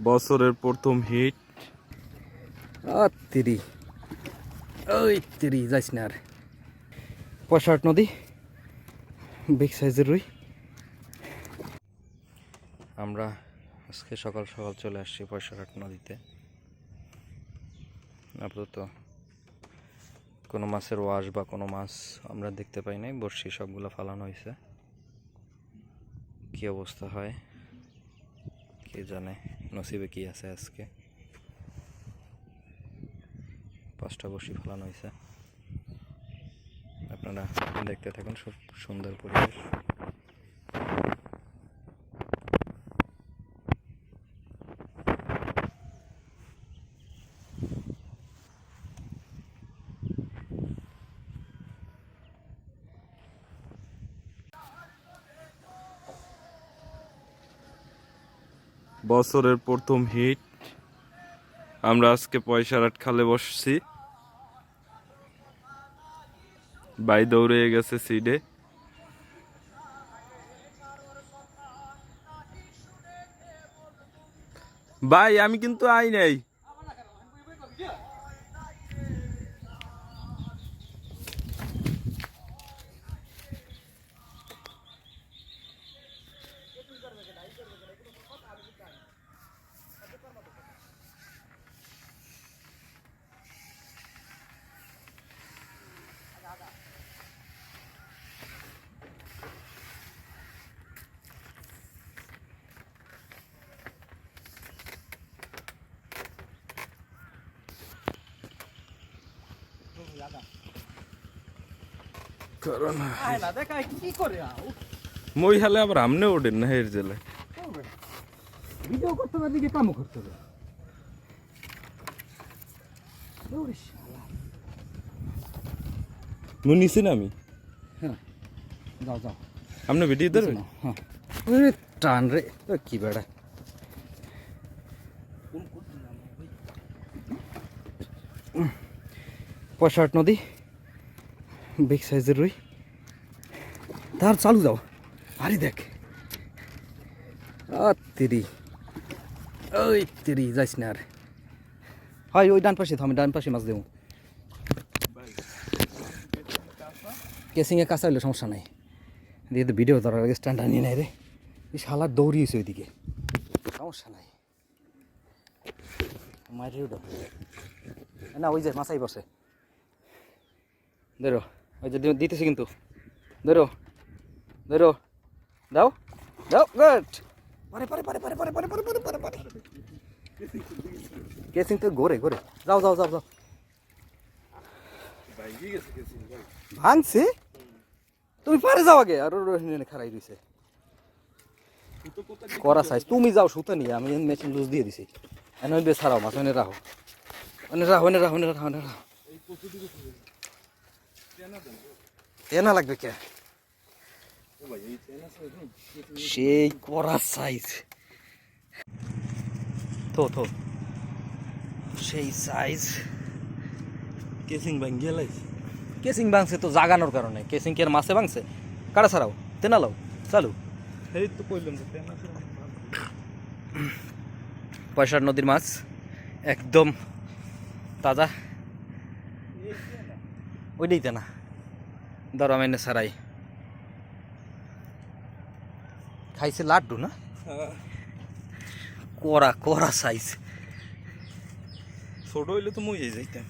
বছরের প্রথম হিট। তিরি ওই তিরি যাইস না আর। পয়সাট নদী, বিগ সাইজের রুই। আমরা আজকে সকাল সকাল চলে আসছি পয়সাট নদীতে। আপাতত কোনো মাছের ওয়াশ বা কোনো মাছ আমরা দেখতে পাই নাই। বড়শি সবগুলো ফালানো হয়েছে। কি অবস্থা হয় কে জানে, নসিবে কি আছে আজকে। 5টা বড়শি ফালানো হয়েছে। আপনারা দেখতে থাকুন, খুব সুন্দর পরিবেশ। বছরের প্রথম হিট। আমরা আজকে পয়সারহাট খালে বসছি। ভাই দৌড়ে গেছে সিডে। ভাই আমি কিন্তু আই নাই। মই হালে আবার আমনে ওঠেন না হের জেলে। ভিডিও করতে হবে, দিকে কামও করতে হবে। মুই নিছি না আমি। হ্যাঁ যাও যাও, আপনি ভিডিও ধরবেন। হ্যাঁ টান রে কি বেড়া। পয়সাট নদী, বিগ সাইজের রুই। তার চালু যাও। আরে দেখ তিরি ওই তিরি যাইস না আর। হয় ওই ডান পাশে, আমি ডান পাশে মাছ দেবো। কেসিংয়ে কাঁচা হইলে সমস্যা নাই। দিয়ে তো ভিডিও ধরার আগে স্ট্যান্ড আনিয়ে নেয় রে। এই শালার দৌড়িয়েছে ওইদিকে, সমস্যা নাই। মাইরে উঠো না, ওই যে মাছাই বসে। ধরো ওই যে দিতেছি কিন্তু, ধরো ধরো, দাও দাও, গুড। পারে পারে পারে পারে পারে পারে পারে পারে পারে পারে। কেসিং তো ঘোরে ঘোরে। যাও যাও যাও যাও। ভাঙছে, তুমি পারে যাও আগে। আর খারাই দিছে করা সাইজ। তুমি যাও সুতো নিয়ে, আমি মেশিন লুজ দিয়ে দিছি। এনে বেশ ছাড়াও মাছ, এনে রাখো, এনে রাখো, এনে রাখো, এনে রাখো, এনে রাখো। তেনা লাগবে কে? সেই করা সাইজ তো তো সেই সাইজ। কেসিং ভাঙ গেলাই। কেসিং ভাঙছে তো জাগানোর কারণে। কেসিং কি আর মাছে ভাঙছে? কাটা ছাড়াও, তেনা লাও, চালু। এই তো কইলাম যে তেনা। পয়সাট নদীর মাছ একদম তাজা। ওইটাই তেনা। ধরো আমি এনে ছাড়াই। খাইছে লাড্ডু না, করা করা সাইজ। ছোট হইলে তো মই যাইতাম।